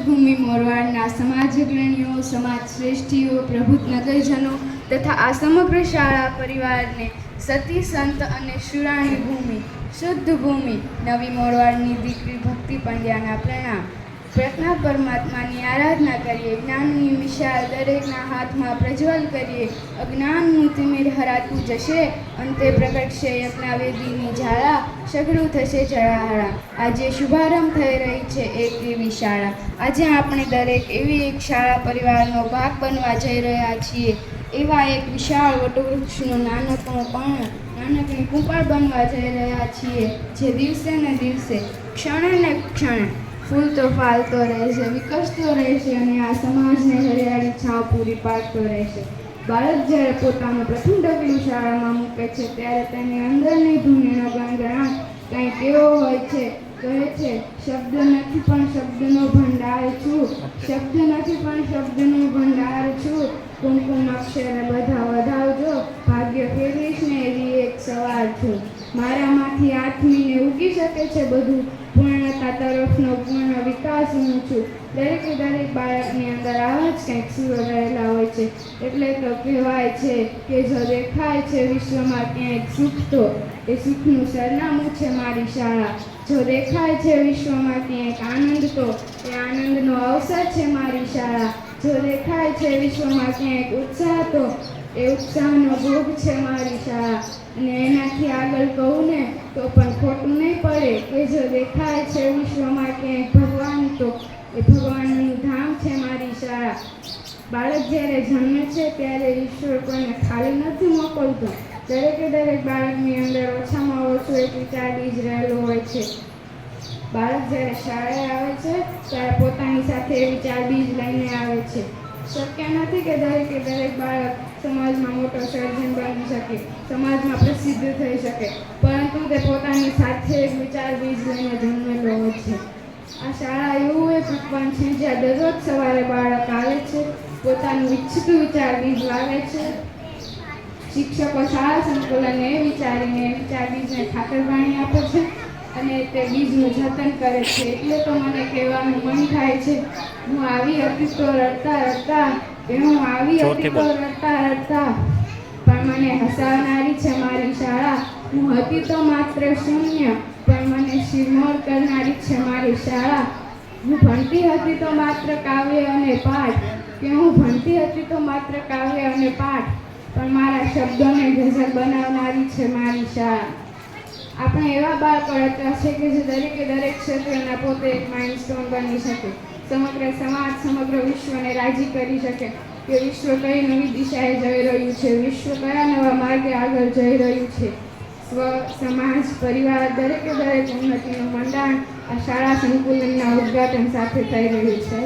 સદભૂમિ મોરવાડના સમાજ અગ્રણીઓ, સમાજ શ્રેષ્ઠીઓ, પ્રબુદ્ધ નગરજનો તથા આ સમગ્ર શાળા પરિવારને સતી સંત અને શુરાણી ભૂમિ, શુદ્ધ ભૂમિ નવી મોરવાડની દીકરી ભક્તિ પંડ્યાના પ્રણામ. પ્રજ્ઞા પરમાત્માની આરાધના કરીએ, જ્ઞાનની વિશાળ દરેકના હાથમાં પ્રજ્વલ કરીએ. અજ્ઞાનનું તિમિર હરાતું જશે, અંતે પ્રગટશે યજ્ઞાવેદીની જ્વાળા, સઘળું થશે જળાહળા. આજે શુભારંભ થઈ રહી છે એક એવી શાળા. આજે આપણે દરેક એવી એક શાળા પરિવારનો ભાગ બનવા જઈ રહ્યા છીએ. એવા એક વિશાળ વટવૃક્ષનું નાનકડી કુંપળ બનવા જઈ રહ્યા છીએ, જે દિવસે ને દિવસે, ક્ષણે ને ક્ષણે ફૂલતો ફાલતો રહેશે, વિકસતો રહેશે અને આ સમાજને હરિયાળી છાંવ પૂરી પાડતો રહેશે. બાળક જ્યારે પોતાનું પ્રથમ ડગલું શાળામાં મૂકે છે, ત્યારે તેની અંદરની ધૂનીનો ગણગણાટ કંઈક એવો હોય છે. કહે છે, શબ્દ નથી પણ શબ્દનો ભંડાર છું, શબ્દ નથી પણ શબ્દનો ભંડાર છું. કુમકુમ અક્ષરે બધા વધાવજો, ભાગ્ય ફેરવીશ ને એવી એક સવાર છું. મારામાંથી આઠમીને ઉગી શકે છે બધું, પૂર્ણતા તરફનો પૂર્ણ વિકાસ હું છું. દરેકે દરેક બાળકની અંદર આવા જ કંઈક સુર રહેલા હોય છે. એટલે તો કહેવાય છે કે જો દેખાય છે વિશ્વમાં ક્યાંક સુખ, તો એ સુખનું સરનામું છે મારી શાળા. જો દેખાય છે વિશ્વમાં ક્યાંક આનંદ, તો એ આનંદનો અવસર છે મારી શાળા. જો દેખાય છે વિશ્વમાં ક્યાંક ઉત્સાહ, તો એ ઉત્સાહનો ભોગ છે મારી શાળા. અને એનાથી આગળ કહું ને તો પણ ખોટું નહીં પડે કે જો દેખાય છે વિશ્વમાં ક્યાંક ભગવાન, તો એ ભગવાનનું ધામ છે મારી શાળા. બાળક જ્યારે જન્મે છે ત્યારે ઈશ્વર કોઈને ખાલી નથી મોકલતો. દરેકે દરેક બાળકની અંદર ઓછામાં ઓછું એક વિચાર બીજ રહેલો હોય છે. બાળક જ્યારે શાળાએ આવે છે ત્યારે પોતાની સાથે એ વિચાર બીજ લઈને આવે છે. શક્ય નથી કે દરેકે દરેક બાળક સમાજમાં મોટો સર્જન બની શકે, સમાજમાં પ્રસિદ્ધ થઈ શકે, પરંતુ તે પોતાની સાથે એક વિચાર બીજ લઈને જન્મેલો હોય છે. આ શાળા એવું એક ઉપવન છે જ્યાં દરરોજ સવારે બાળક આવે છે, પોતાનું ઈચ્છતું વિચાર બીજ લાવે છે. શિક્ષકો શાળા સંકુલને વિચારીને વિચાર બીજને ખાતર પાણી આપે છે અને તે બીજનું જતન કરે છે. એટલે તો મને કહેવાનું મન થાય છે, હું આવી હતી તો રડતા રડતા, પણ મને હસાવનારી છે મારી શાળા. હું હતી તો માત્ર શૂન્ય, પણ મને શિરમોર કરનારી છે મારી શાળા. હું ભણતી હતી તો માત્ર કાવ્ય અને પાઠ, પણ મારા શબ્દોને ગઝલ બનાવનારી છે મારી શાળા. આપણે એવા બાળકો હતા છે કે જે દરેકે દરેક ક્ષેત્રના પોતે એક માઇલસ્ટોન બની શકે, સમગ્ર સમાજ, સમગ્ર વિશ્વને રાજી કરી શકે કે વિશ્વ કઈ નવી દિશાએ જઈ રહ્યું છે, વિશ્વ કયા નવા માર્ગે આગળ જઈ રહ્યું છે. સ્વ, સમાજ, પરિવાર, દરેકે દરેક ઉન્નતિનું મંડાણ આ શાળા સંકુલનના ઉદ્ઘાટન સાથે થઈ રહ્યું છે.